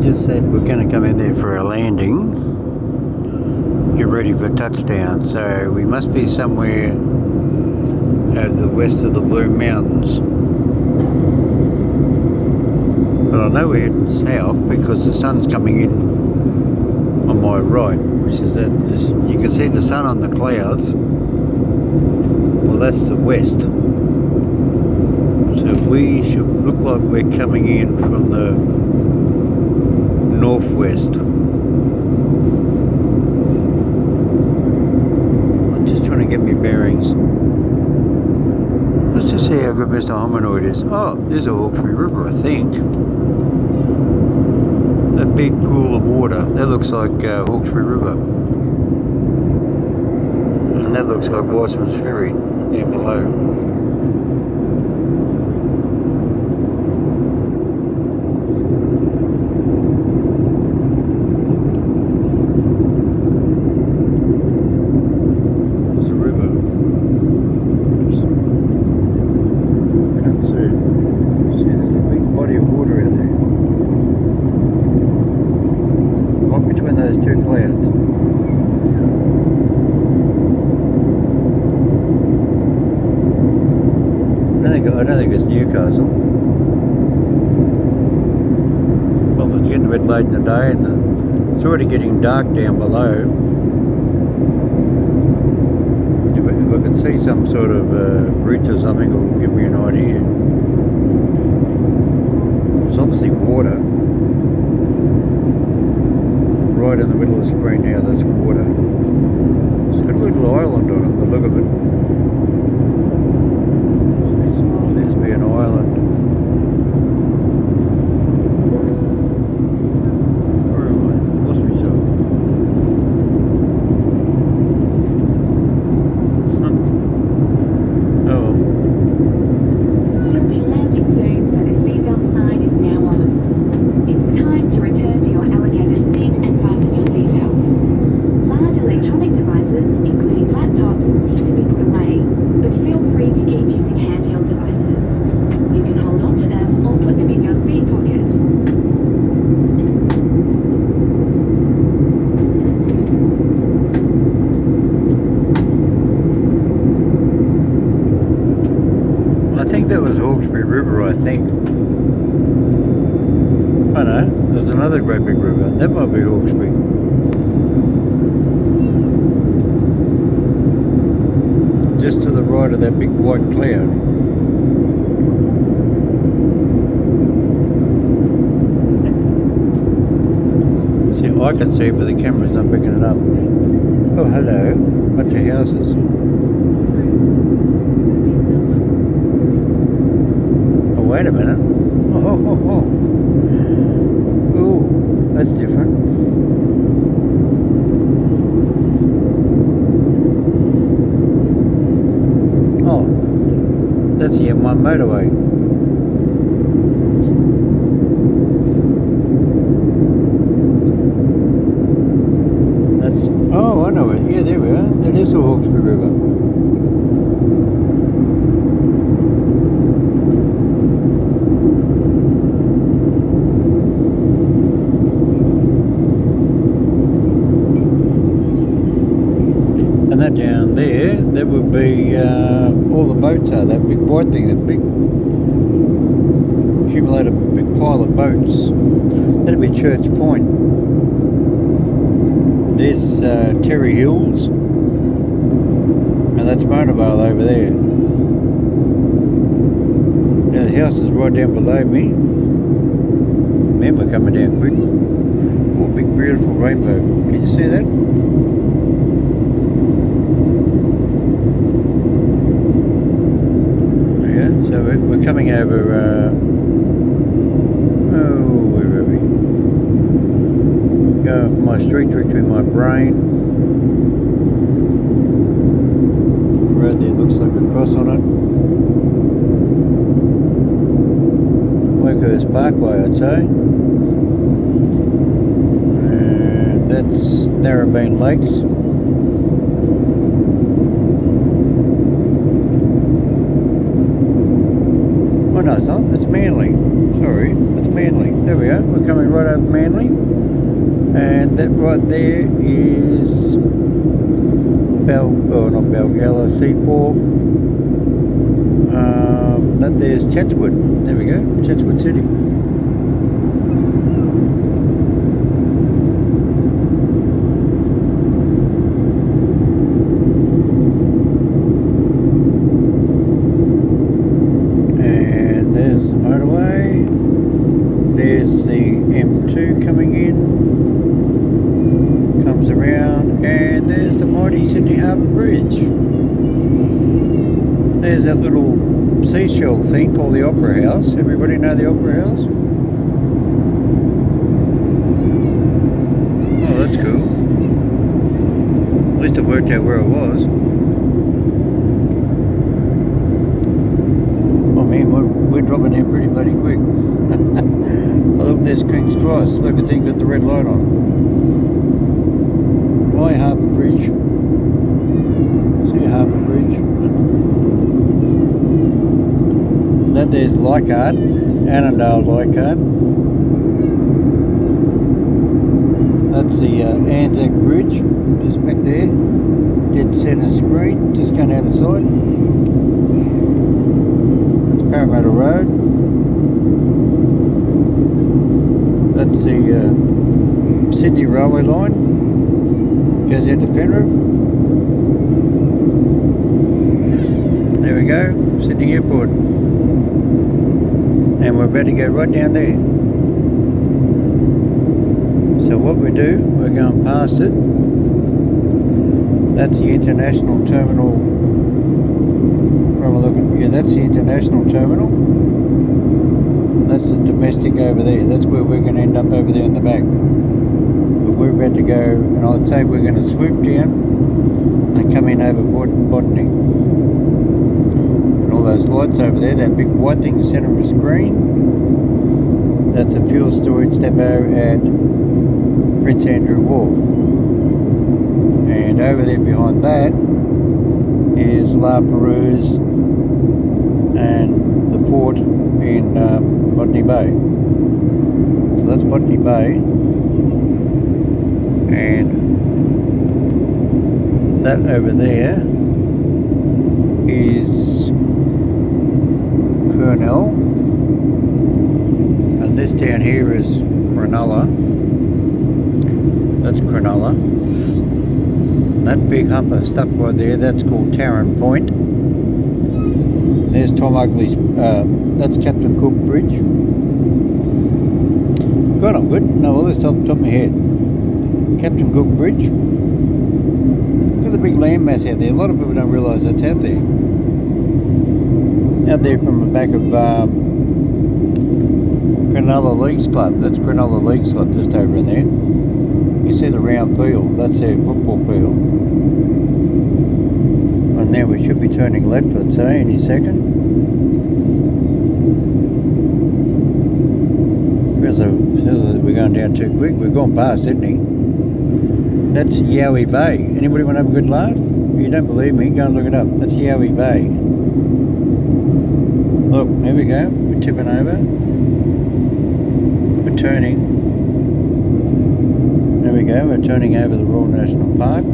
just said we're going to come in there for a landing, get ready for touchdown, so we must be somewhere over the west of the Blue Mountains. But I know we're heading south because the sun's coming in on my right, which is that you can see the sun on the clouds. Well, that's the west. So we should look like we're coming in from the northwest. I'm just trying to get me bearings. Let's just see how good Mr. Hominoid is. Oh, there's a Hawkesbury River, I think. That big pool of water, that looks like Hawkesbury River. And that looks like Wiseman's Ferry down below. I don't think it's Newcastle. Well, it's getting a bit late in the day and it's already getting dark down below. If I could see some sort of bridge or something, it will give me an idea. It's obviously water. Right in the middle of the screen now, that's water. It's got a little island on it, the look of it. An island. Where am I? Lost myself. Oh. You'll be landing soon, so the seatbelt sign is now on. It's time to return to your allocated seat and fasten your seatbelt. Large electronic devices, including laptops, need to be put away, but feel free to keep using handheld devices. You can hold on to them or put them in your seat pocket. I think that was Hawkesbury River, I think. Oh no, there's another great big river. That might be Hawkesbury. Just to the right of that big white cloud. I can see it, but the camera's not picking it up. Oh, hello. Bunch of houses. Oh, wait a minute. Oh. Ooh, that's different. Oh, that's the M1 motorway. Oh, I know it. Yeah, there we are. That is the Hawkesbury River. And that down there, that would be all the boats are. That big white thing, that big accumulated big pile of boats. That'd be Church Point. There's Terry Hills, and that's Monavale over there. Now the house is right down below me. Man, we're coming down quick. Oh, big beautiful rainbow. Can you see that? Yeah, so we're coming over, where are we? Go my street directory, my brain. Road there looks like a cross on it. Waco's Parkway, I'd say. And that's Narrabeen Lakes. Oh no, it's not. That's Manly. Sorry, that's Manly. Manly. There we are. We're coming right over Manly. And that right there is not Belgala, C4. That there's Chatswood. There we go, Chatswood City. And there's the motorway. There's the M2 coming in. Comes around, and there's the mighty Sydney Harbour Bridge. There's that little seashell thing called the Opera House. Everybody know the Opera House? Oh, that's cool. At least I worked out where I was. Oh man, we're dropping in pretty bloody quick. Oh, look, there's King's Cross. Look, it's got the red light on. Why Harbour Bridge? See Harbour Bridge? That there's Leichhardt, Annandale Leichhardt. That's the Anzac Bridge, just back there. Dead centre screen, just going out the side. That's Parramatta Road. That's the Sydney Railway Line. Goes out to Penrith. There we go, Sydney Airport. And we're about to go right down there. So what we do, we're going past it. That's the international terminal. From a look at, yeah, that's the international terminal. That's the domestic over there. That's where we're going to end up over there in the back. But we're about to go, and I'd say we're going to swoop down and come in over Botany. And all those lights over there, that big white thing in the centre of the screen, that's a fuel storage depot at Prince Andrew Wharf. And over there behind that is La Perouse and the port in Botany Bay. So that's Botany Bay, and that over there is Kurnell, and this down here is Cronulla. That's Cronulla. That big humper stuck right there, that's called Tarrant Point. There's Tom Ugly's, that's Captain Cook Bridge. God, I'm good. No, all this top of my head. Captain Cook Bridge. Look at the big landmass out there. A lot of people don't realise that's out there. Out there from the back of Cronulla Leagues Club. That's Cronulla Leagues Club just over in there. You see the round field. That's their football field. And now we should be turning left, I'd say, any second. We're going down too quick. We've gone past Sydney. That's Yowie Bay. Anybody want to have a good laugh? If you don't believe me, go and look it up. That's Yowie Bay. Look, here we go. We're tipping over. We're turning. There we go. We're turning over the Royal National Park.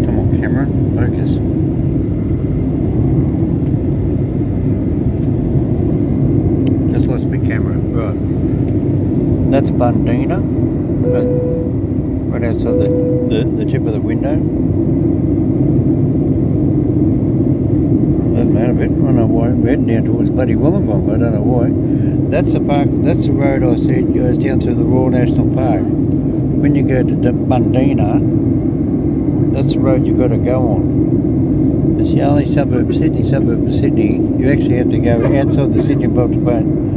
Come on, camera. Focus. Lost my camera. Right. That's Bundeena. Right outside the tip of the window. Doesn't matter a bit. I don't know why. We're heading down towards bloody Wollongong. I don't know why. That's the park. That's the road I said goes down through the Royal National Park. When you go to Bundeena, that's the road you've got to go on. It's the only suburb of Sydney. You actually have to go outside the Sydney metropolitan.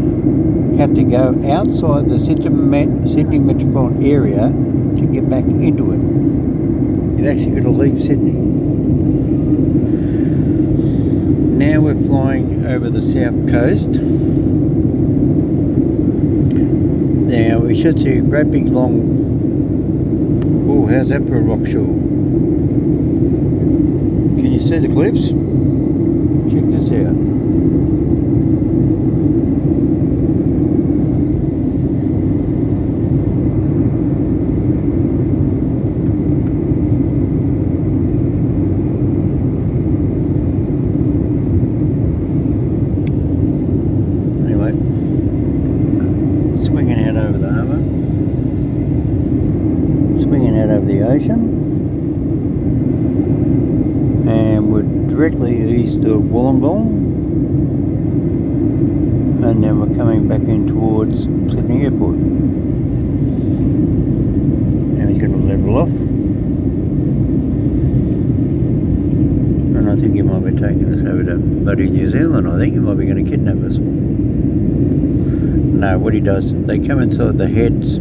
Have to go outside the Sydney metropolitan area to get back into it. You've actually got to leave Sydney. Now we're flying over the south coast. Now we should see a great big long. Oh, how's that for a rock shore? Can you see the cliffs? Check this out. And then we're coming back in towards Sydney Airport. Now he's going to level off. And I think he might be taking us over to bloody New Zealand. I think he might be going to kidnap us. No, what he does, they come inside the heads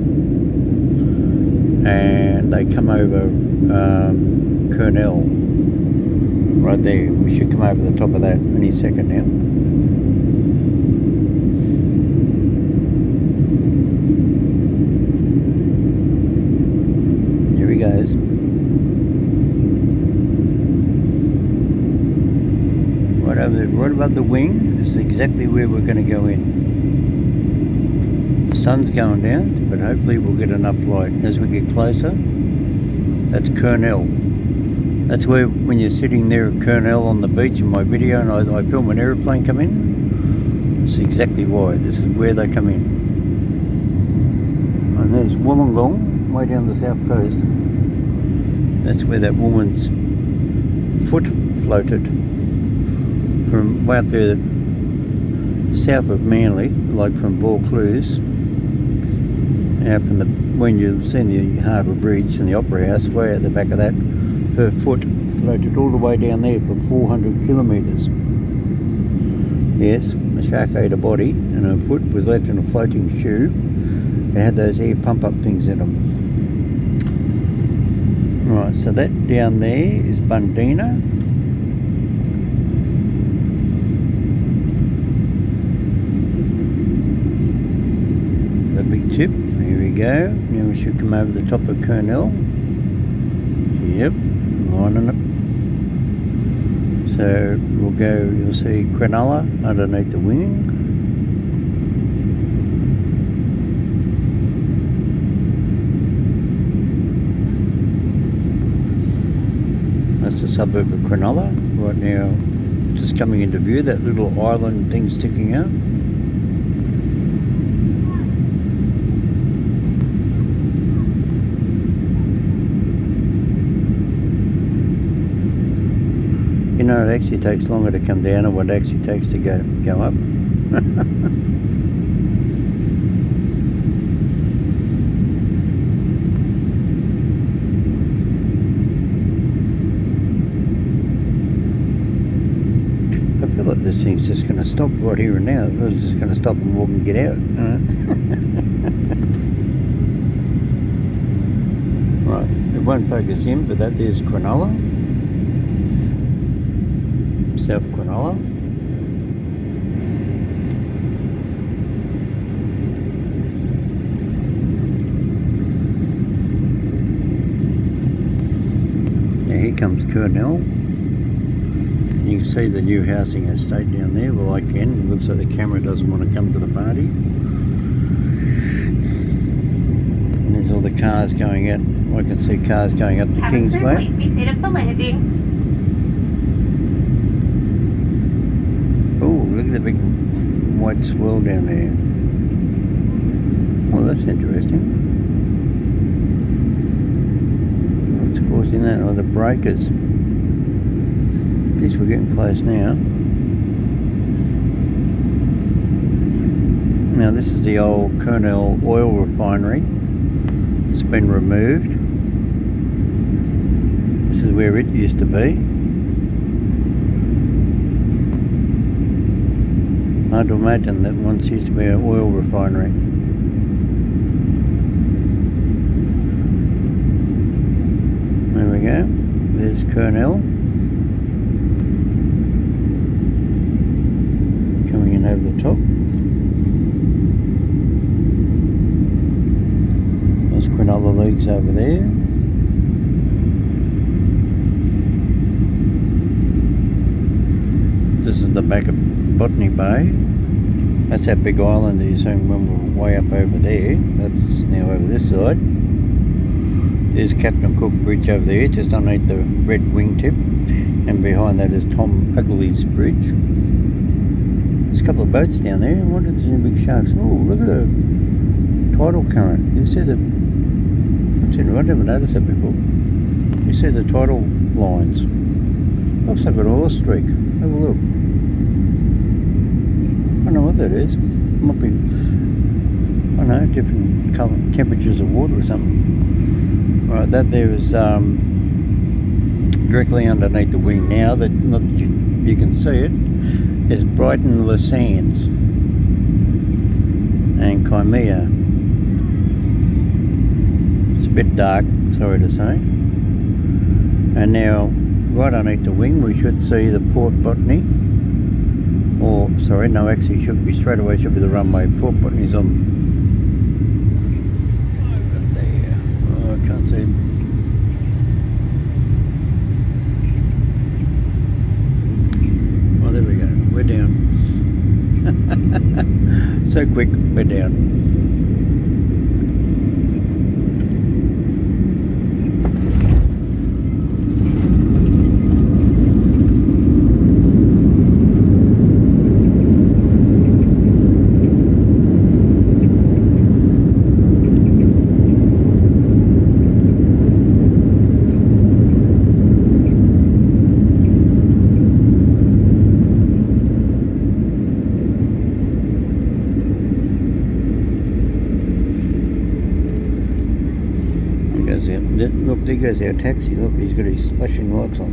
and they come over Kurnell. Right there. We should come over the top of that any second now. Here he goes. Right above the wing is exactly where we're going to go in. The sun's going down, but hopefully we'll get enough light as we get closer. That's Kurnell. That's where, when you're sitting there at Kurnell on the beach in my video and I film an aeroplane come in, that's exactly why. This is where they come in. And there's Wollongong, way down the south coast. That's where that woman's foot floated from way up there south of Manly, like from Vaucluse, out from the, when you've seen the Harbour Bridge and the Opera House, way at the back of that, her foot floated all the way down there for 400 kilometres. Yes, the shark ate a body and her foot was left in a floating shoe. It had those air pump up things in them. Right, so that down there is Bundeena. The big tip, here we go. Now we should come over the top of Kurnell. Yep, lining up. So we'll go, you'll see Cronulla underneath the wing. That's the suburb of Cronulla. Right now, just coming into view, that little island thing sticking out. You know, it actually takes longer to come down than what it actually takes to go up. I feel like this thing's just going to stop right here and now. It's just going to stop and walk and get out. Right, it won't focus in, but that is Cronulla. South Cronulla. Now here comes Kurnell. You can see the new housing estate down there. Well, I can. It looks like the camera doesn't want to come to the party. And there's all the cars going out. I can see cars going up the Kingsway. Please be seated for landing. Oh, look at the big white swirl down there. Well, that's interesting. What's causing that? Oh, the breakers. Geez, we're getting close now. Now, this is the old Kurnell oil refinery. It's been removed. This is where it used to be. Hard to imagine that once used to be an oil refinery. There we go. There's Kurnell. Coming in over the top. There's Cronulla Leagues over there. This is the back of Botany Bay. That's that big island that you're seeing when we're way up over there. That's now over this side. There's Captain Cook Bridge over there, just underneath the red wingtip. And behind that is Tom Ugly's Bridge. There's a couple of boats down there. I wonder if there's any big sharks. Oh, look at the tidal current. You see the... I never noticed that before. You see the tidal lines. Looks like a horse streak. Have a look. I don't know what that that is. Might be, I don't know, different colour, temperatures of water or something. Right, that there is directly underneath the wing now. That not that you can see it. Is Brighton Le Sands and Crimea. It's a bit dark, sorry to say. And now, right underneath the wing, we should see the Port Botany. Or, sorry, no, actually, it should be straight away. Should be the runway. Port Botany's on. Over there. Oh, I can't see. Oh, there we go. We're down. So quick, we're down. Look, there goes our taxi. Look, he's got his flashing lights on.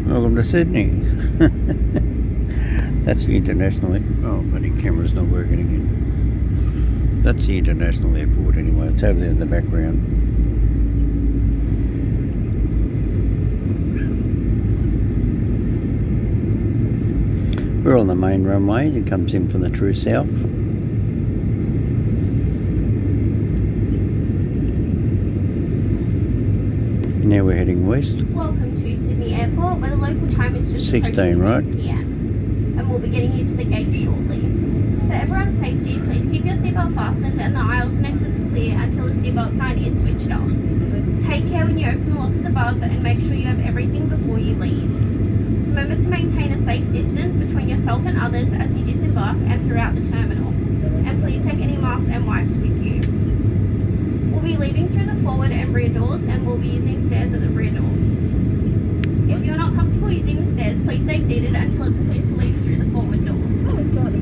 Welcome to Sydney. That's the international. Oh, bloody camera's not working again. That's the international airport anyway. It's over there in the background. We're on the main runway. It comes in from the true south. Now we're heading west. Welcome to Sydney Airport, where the local time is just 16, right? PM, and we'll be getting you to the gate shortly. For everyone's safety, please keep your seatbelt fastened and the aisles and exits clear until the seatbelt sign is switched off. Take care when you open the lockers above and make sure you have everything before you leave. Remember to maintain a safe distance between yourself and others as you disembark and throughout the terminal. And please take any masks and wipes with you. We'll be leaving through the forward and rear doors, and we'll be using stairs at the rear door. If you're not comfortable using the stairs, please stay seated until it's clear to leave through the forward door.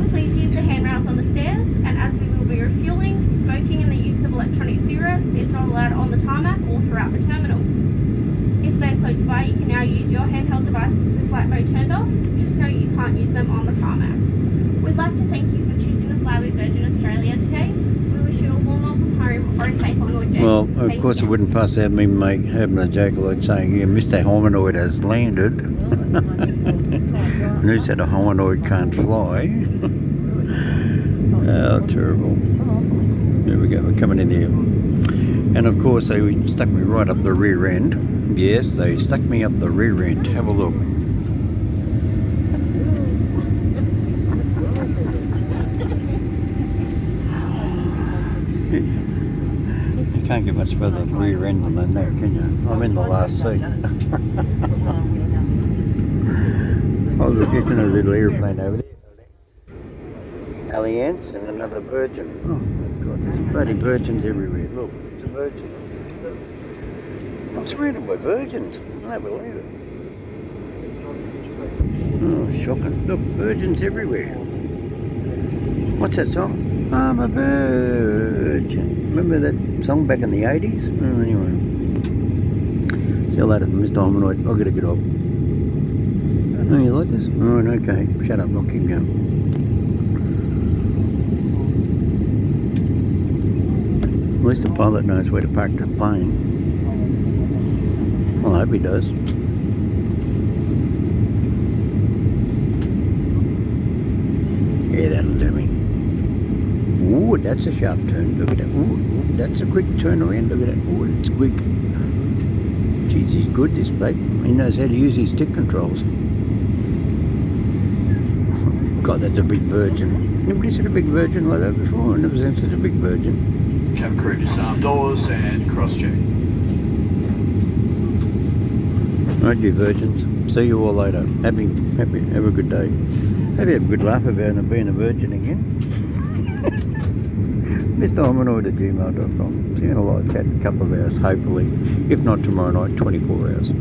Please use the handrails on the stairs, and as we will be refueling, smoking and the use of electronic cigarettes is not allowed on the tarmac or throughout the terminal. If they're close by, you can now use your handheld devices with flight mode turned off. Just know you can't use them on the tarmac. We'd like to thank you for choosing to fly with Virgin Australia today. We wish you a warm welcome home or a safe onward journey. Well, of course it wouldn't pass out me mate having a joke like saying, yeah, Mr. Hominoid has landed. And who said a hominoid can't fly? Oh, terrible. There we go, we're coming in here. And of course they stuck me right up the rear end. Yes, they stuck me up the rear end. Have a look. You can't get much further rear end than that, can you? I'm in the last seat. I was just in a little airplane over there. Alliance and another Virgin. Oh my God, there's bloody Virgins everywhere. Look, it's a Virgin. I'm surrounded by Virgins. I can't believe it. Oh, shocking. Look, Virgins everywhere. What's that song? I'm a virgin. Remember that song back in the 80s? Oh, anyway. See you later, Mr. Hominoid. I've got to get off. Oh, you like this? Oh, okay. Shut up, I'll keep going. At least the pilot knows where to park the plane. Well, I hope he does. Yeah, that'll do me. Ooh, that's a sharp turn. Look at that. Ooh, that's a quick turn around. Look at that. Ooh, it's quick. Jeez, he's good, this bloke. He knows how to use his stick controls. God, that's a big Virgin. Nobody seen a big Virgin like that before. I've never seen such a big Virgin. Cabin crew disarm doors and cross-check. Right, you Virgins. See you all later. Have a good day. Have a good laugh about being a virgin again. Mr. Hominoid@gmail.com. See you in a live chat in a couple of hours, hopefully. If not tomorrow night, 24 hours.